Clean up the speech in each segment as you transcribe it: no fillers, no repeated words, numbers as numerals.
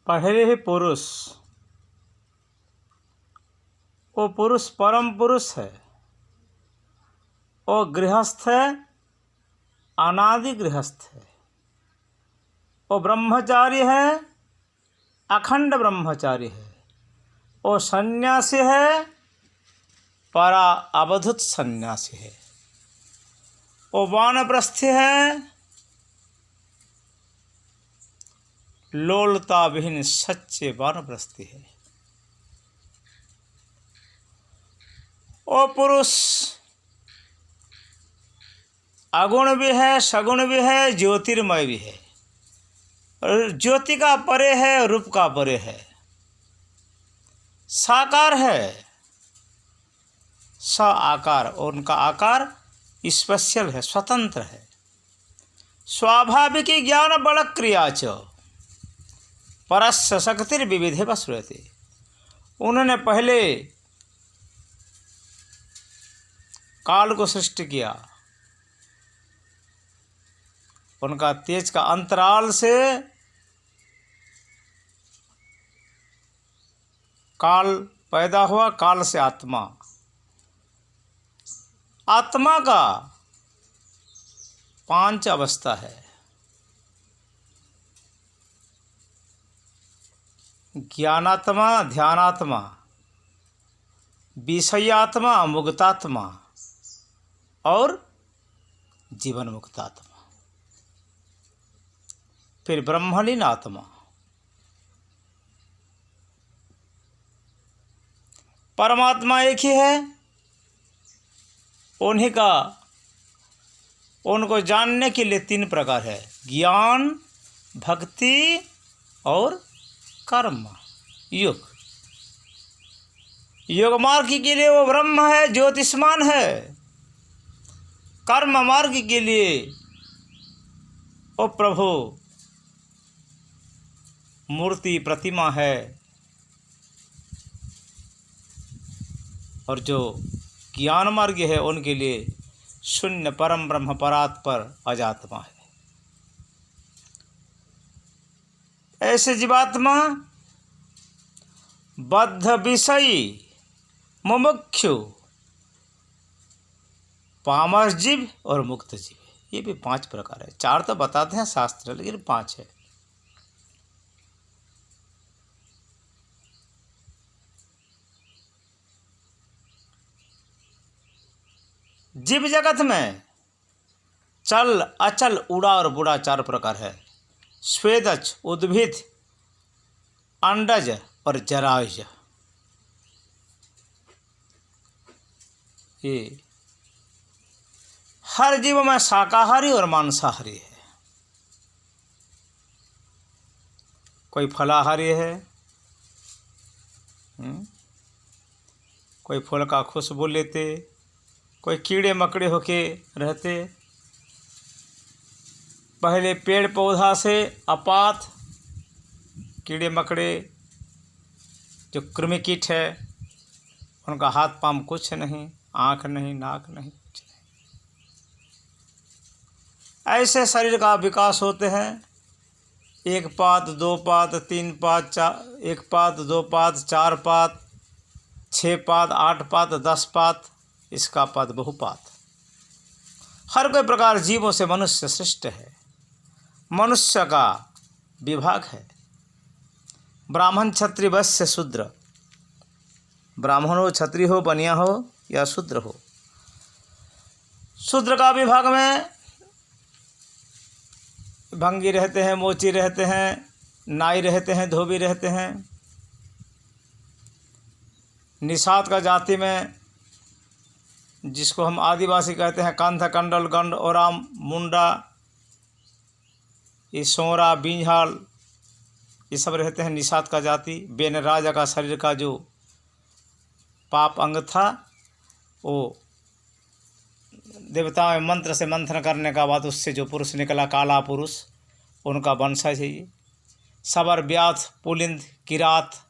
पहले ही पुरुष, वो पुरुष परम पुरुष है, वो गृहस्थ है, अनादि गृहस्थ है, वो ब्रह्मचारी है, अखंड ब्रह्मचारी है, वो सन्यासी है, परा अवधुत सन्यासी है, वो वानप्रस्थी है, लोलता विहीन सच्चे वानप्रस्थी है। वो पुरुष अगुण भी है, सगुण भी है, ज्योतिर्मय भी है, और ज्योति का परे है, रूप का परे है, साकार है, स आकार, और उनका आकार स्पेशल है, स्वतंत्र है। स्वाभाविक ज्ञान बल क्रिया च परस्य शक्तिर्विविधे वश्रूयते। उन्होंने पहले काल को सृष्टि किया, उनका तेज का अंतराल से काल पैदा हुआ, काल से आत्मा, आत्मा का 5 अवस्था है, ज्ञानात्मा, ध्यानात्मा, विषयात्मा, मुक्तात्मा और जीवन मुक्तात्मा, फिर ब्रह्मलीन आत्मा। परमात्मा एक ही है, उन्हीं का, उनको जानने के लिए 3 प्रकार है, ज्ञान, भक्ति और कर्म योग। योग मार्ग के लिए वो ब्रह्म है, ज्योतिष्मान है। कर्म मार्ग के लिए वो प्रभु मूर्ति प्रतिमा है, और जो ज्ञान मार्ग है उनके लिए शून्य परम ब्रह्म परात्पर अजात्मा है। ऐसे जीवात्मा बद्ध विषयी मुमुक्षु, पामर जीव और मुक्त जीव, ये भी 5 प्रकार है। 4 तो बताते हैं शास्त्र, लेकिन 5 है। जीव जगत में चल, अचल, उड़ा और बुड़ा 4 प्रकार है, स्वेदज, उद्भिद, अंडज और जरायुज। ये हर जीव में शाकाहारी और मांसाहारी है, कोई फलाहारी है, कोई फूल का खुशबू लेते, कोई कीड़े मकड़े होके रहते। पहले पेड़ पौधा से अपात कीड़े मकड़े, जो कृमि कीट है, उनका हाथ पांव कुछ नहीं, आँख नहीं, नाक नहीं, कुछ नहीं। ऐसे शरीर का विकास होते हैं, 1 पात, 2 पात, 3 पात, 1 पात, 2 पात, 4 पात, 6 पात, 8 पात, 10 पात, इसका पात बहुपात। हर कोई प्रकार जीवों से मनुष्य श्रेष्ठ है। मनुष्य का विभाग है, ब्राह्मण, क्षत्रिय, वैश्य, शूद्र। ब्राह्मण हो, क्षत्रिय हो, बनिया हो या शूद्र हो। शूद्र का विभाग में भंगी रहते हैं, मोची रहते हैं, नाई रहते हैं, धोबी रहते हैं। निषाद का जाति में, जिसको हम आदिवासी कहते हैं, कंथ, कंडल, गंड, ओराम, मुंडा, ये सोरा, बिंझाल, ये सब रहते हैं निषाद का जाति। बेन राजा का शरीर का जो पाप अंग था, वो देवताओं में मंत्र से मंथन करने का बाद उससे जो पुरुष निकला, काला पुरुष, उनका वंशज है ये। सबर, व्याध, पुलिंद, किरात,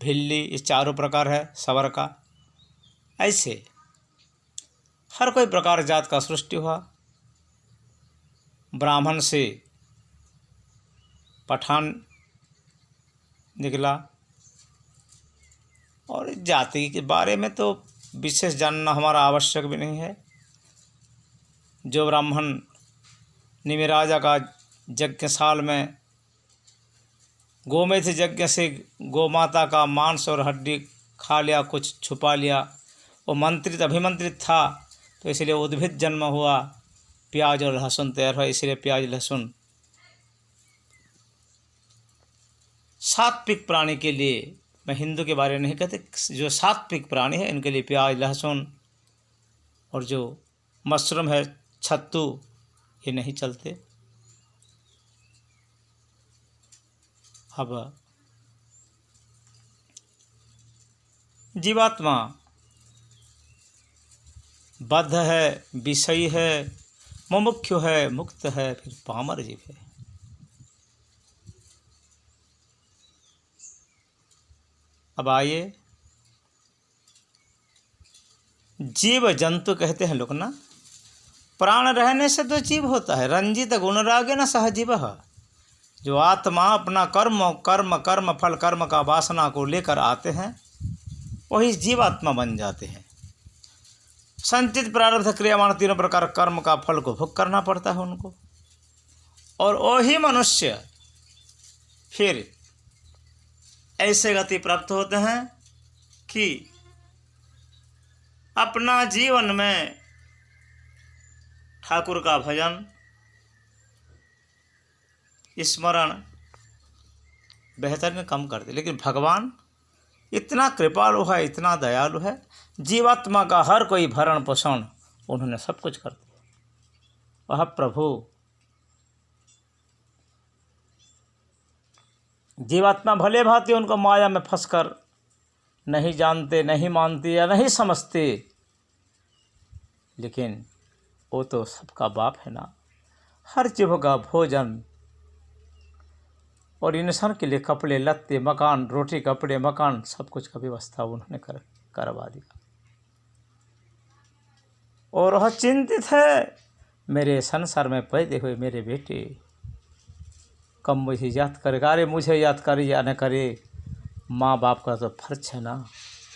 भिल्ली, ये 4 प्रकार है सबर का। ऐसे हर कोई प्रकार जात का सृष्टि हुआ। ब्राह्मण से पठान निकला। और जाति के बारे में तो विशेष जानना हमारा आवश्यक भी नहीं है। जो ब्राह्मण निमिराजा का यज्ञशाल में गोमेध यज्ञ से गोमाता का मांस और हड्डी खा लिया, कुछ छुपा लिया, वो मंत्रित अभिमंत्रित था, तो इसलिए उद्भिद जन्म हुआ, प्याज और लहसुन तैयार हुआ। इसलिए प्याज लहसुन सात्विक प्राणी के लिए, मैं हिंदू के बारे में नहीं कहते, जो सात्विक प्राणी है इनके लिए प्याज लहसुन और जो मशरूम है, छत्तू, ये नहीं चलते। अब जीवात्मा बद्ध है, विषयी है, मुमुक्षु है, मुक्त है, फिर पामर जीव है। अब आइए, जीव जंतु कहते हैं लोग ना, प्राण रहने से तो जीव होता है। रंजित गुणरागे न सहजीव। जो आत्मा अपना कर्म फल कर्म का वासना को लेकर आते हैं, वही जीवात्मा बन जाते हैं। संचित प्रारब्ध क्रियामान तीनों प्रकार कर्म का फल को भोग करना पड़ता है उनको। और वही मनुष्य फिर ऐसे गति प्राप्त होते हैं कि अपना जीवन में ठाकुर का भजन स्मरण बेहतरीन कम करते। लेकिन भगवान इतना कृपालु है, इतना दयालु है, जीवात्मा का हर कोई भरण पोषण उन्होंने सब कुछ कर दिया। वह प्रभु जीवात्मा भले भांति उनको माया में फंसकर नहीं जानते, नहीं मानते या नहीं समझते, लेकिन वो तो सबका बाप है ना। हर जीव का भोजन और इंसान के लिए कपड़े लत्ते, मकान, रोटी कपड़े मकान, सब कुछ का व्यवस्था उन्होंने करवा दिया। और वह चिंतित है, मेरे संसार में पैदा हुए मेरे बेटे कब मुझे याद करेगा। अरे मुझे याद करे या न करे, माँ बाप का तो फर्ज है ना।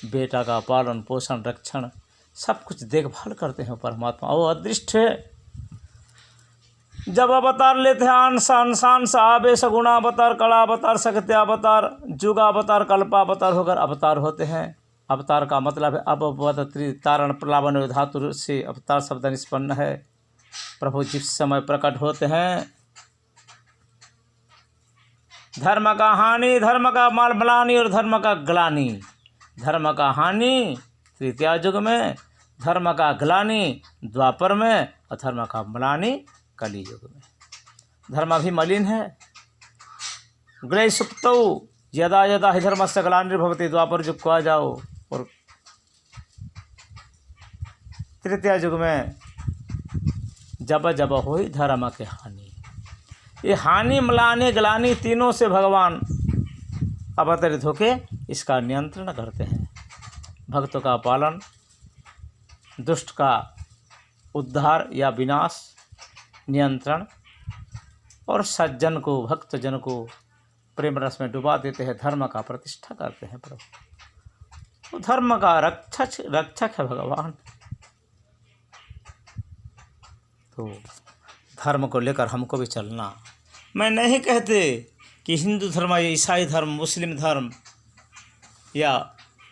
बेटा का पालन पोषण रक्षण सब कुछ देखभाल करते हैं परमात्मा। वो अदृष्ट है। जब अवतार लेते हैं अंश आवेश गुणावतार, कलावतार, शक्त्यावतार, जुगावतार, कल्पावतार होकर अवतार होते हैं। अवतार का मतलब है अवतरी तारण प्लावन धातु से अवतार शब्द निष्पन्न है। प्रभु जिस समय प्रकट होते हैं, धर्म का हानि, धर्म का मालमलानी और धर्म का ग्लानि। धर्म का हानि तृतीया युग में, धर्म का ग्लानि द्वापर में और धर्म का मलानी कली युग में। धर्म भी मलिन है। ग्लय सुप्तौ यदा यदा ही धर्म से ग्लानिर्भवति। द्वापर युग को आ जाओ और तृतीया युग में जब जब हो धर्म के हानि। ये हानि मलानी ग्लानि तीनों से भगवान अवतरित होके इसका नियंत्रण करते हैं। भक्तों का पालन, दुष्ट का उद्धार या विनाश, नियंत्रण, और सज्जन को भक्तजन को प्रेम रस में डुबा देते हैं। धर्म का प्रतिष्ठा करते हैं प्रभु। तो धर्म का रक्षक है भगवान। तो धर्म को लेकर हमको भी चलना। मैं नहीं कहते कि हिंदू धर्म या ईसाई धर्म, मुस्लिम धर्म या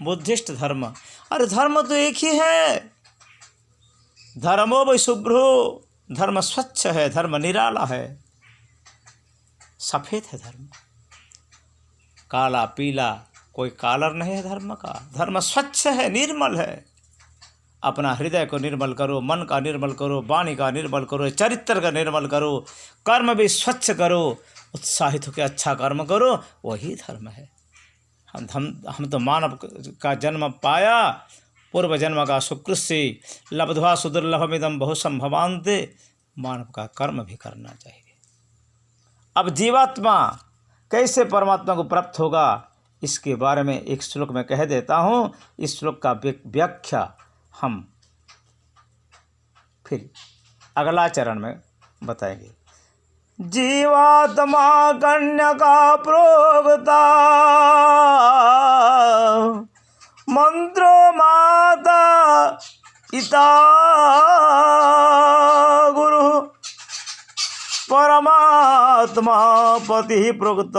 बुद्धिस्ट धर्म। अरे धर्म तो एक ही है। धर्मो वै शुभ्रो, धर्म स्वच्छ है, धर्म निराला है, सफ़ेद है धर्म। काला पीला कोई कालर नहीं है धर्म का। धर्म स्वच्छ है, निर्मल है। अपना हृदय को निर्मल करो, मन का निर्मल करो, वाणी का निर्मल करो, चरित्र का निर्मल करो, कर्म भी स्वच्छ करो, उत्साहित होकर अच्छा कर्म करो, वही धर्म है। हम तो मानव का जन्म पाया, पूर्व जन्म का सुकृत से लब्ध्वा सुदुर्लभमिदं बहु संभवान्ते। मानव का कर्म भी करना चाहिए। अब जीवात्मा कैसे परमात्मा को प्राप्त होगा, इसके बारे में एक श्लोक में कह देता हूँ। इस श्लोक का व्याख्या हम फिर अगला चरण में बताएंगे। जीवात्मा कन्यका प्रोक्ता मंत्रो माता पिता गुरु परमात्मा पति प्रोक्त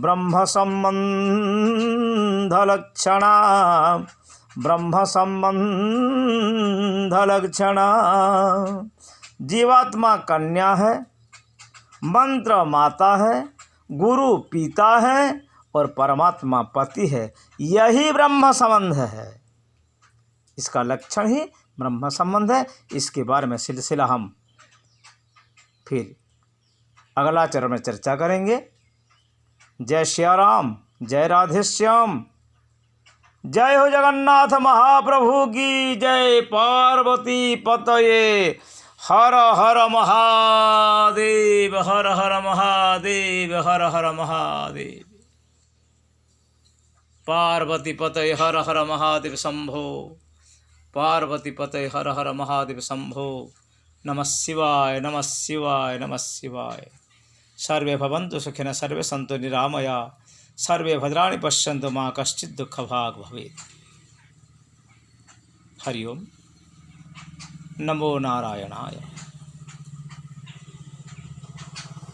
ब्रह्म संबंध लक्षणा जीवात्मा कन्या है, मंत्र माता है, गुरु पिता है और परमात्मा पति है। यही ब्रह्म संबंध है। इसका लक्षण ही ब्रह्म संबंध है। इसके बारे में सिलसिला हम फिर अगला चरण में चर्चा करेंगे। जय श्री राम, जय राधे श्याम, जय हो जगन्नाथ महाप्रभु की जय। पार्वती पतये हर हर महादेव, हर हर महादेव, हर हर महादेव। पार्वती पतये हर हर महादेव शंभो, पार्वती पतये हर हर महादेव शंभो। नमः शिवाय, नमः शिवाय, नमः शिवाय। सर्वे भवन्तु सुखिनः, सर्वे सन्तु निरामया, सर्वे भद्राणि पश्यन्तु मा कश्चित् दुःखभाग् भवेत्। हरि ओम। नमो नारायणाय।